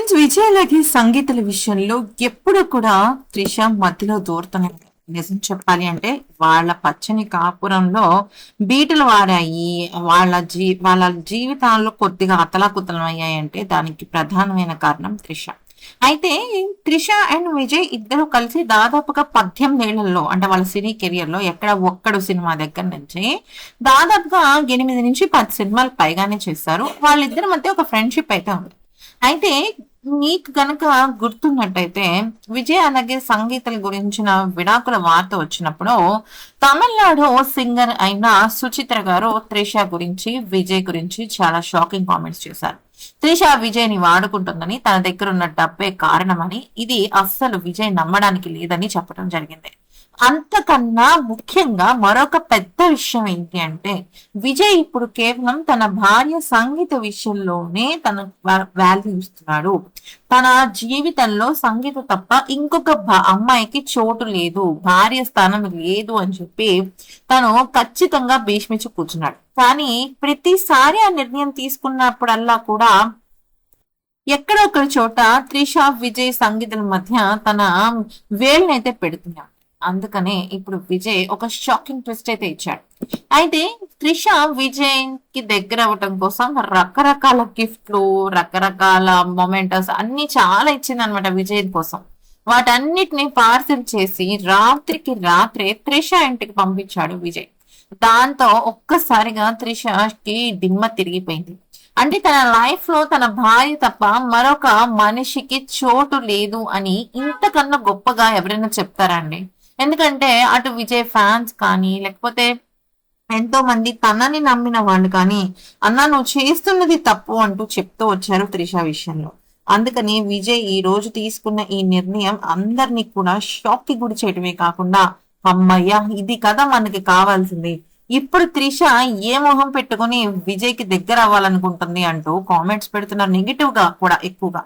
Friends, Vijay అలాగే సంగీతుల విషయంలో ఎప్పుడు కూడా త్రిష మధ్యలో దూరుతూనే ఉంటుంది. నిజం చెప్పాలి అంటే వాళ్ళ పచ్చని కాపురంలో బీటలు వారాయి. వాళ్ళ జీవితాల్లో కొద్దిగా అతలాకుతలం అయ్యాయంటే దానికి ప్రధానమైన కారణం త్రిష. అయితే త్రిష అండ్ విజయ్ ఇద్దరు కలిసి దాదాపుగా 18 ఏళ్లలో అంటే వాళ్ళ సినీ కెరియర్ లో ఎక్కడ ఒక్కడు సినిమా దగ్గర నుంచి దాదాపుగా 8 నుంచి 10 సినిమాలు పైగానే చేశారు. వాళ్ళిద్దరి మధ్య ఒక ఫ్రెండ్షిప్ అయితే ఉంది. అయితే నీకు గనక గుర్తున్నట్టయితే విజయ్ అలాగే సంగీతల గురించిన విడాకుల వార్త వచ్చినప్పుడు తమిళనాడు సింగర్ అయిన సుచిత్ర గారు త్రిష గురించి విజయ్ గురించి చాలా షాకింగ్ కామెంట్స్ చేశారు. త్రిష విజయ్ ని వాడుకుంటుందని, తన దగ్గర ఉన్న డబ్బే కారణమని, ఇది అస్సలు విజయ్ నమ్మడానికి లేదని చెప్పడం జరిగింది. అంతకన్నా ముఖ్యంగా మరొక పెద్ద విషయం ఏంటి అంటే విజయ్ ఇప్పుడు కేవలం తన భార్య సంగీత విషయంలోనే తన వాల్యూ ఇస్తున్నాడు. తన జీవితంలో సంగీత తప్ప ఇంకొక అమ్మాయికి చోటు లేదు, భార్య స్థానం లేదు అని చెప్పి తను ఖచ్చితంగా భీష్మించి కూర్చున్నాడు. కానీ ప్రతిసారి ఆ నిర్ణయం తీసుకున్నప్పుడల్లా కూడా ఎక్కడో ఒక చోట త్రిష విజయ్ సంగీతం మధ్య తన వేలునైతే పెడుతున్నాడు. అందుకనే ఇప్పుడు విజయ్ ఒక షాకింగ్ ట్విస్ట్ అయితే ఇచ్చాడు. అయితే త్రిష విజయ్ కి దగ్గర అవ్వటం కోసం రకరకాల గిఫ్ట్లు, రకరకాల మొమెంటోస్ అన్ని చాలా ఇచ్చింది అనమాట విజయ్ కోసం. వాటన్నిటిని పార్సిల్ చేసి రాత్రికి రాత్రే త్రిష ఇంటికి పంపించాడు విజయ్. దాంతో ఒక్కసారిగా త్రిషకి దిమ్మ తిరిగిపోయింది. అంటే తన లైఫ్ లో తన భార్య తప్ప మరొక మనిషికి చోటు లేదు అని ఇంతకన్నా గొప్పగా ఎవరైనా చెప్తారండి? ఎందుకంటే అటు విజయ్ ఫ్యాన్స్ కానీ లేకపోతే ఎంతో మంది తనని నమ్మిన వాళ్ళు కానీ అన్నా నువ్వు చేస్తున్నది తప్పు అంటూ చెప్తూ వచ్చారు త్రిష విషయంలో. అందుకని విజయ్ ఈ రోజు తీసుకున్న ఈ నిర్ణయం అందరినీ కూడా షాక్ కి గురి చేయటమే కాకుండా అమ్మయ్య ఇది కదా మనకి కావాల్సింది, ఇప్పుడు త్రిష ఏ మొహం పెట్టుకుని విజయ్ కి దగ్గర అవ్వాలనుకుంటుంది అంటూ కామెంట్స్ పెడుతున్నారు, నెగిటివ్ గా కూడా ఎక్కువగా.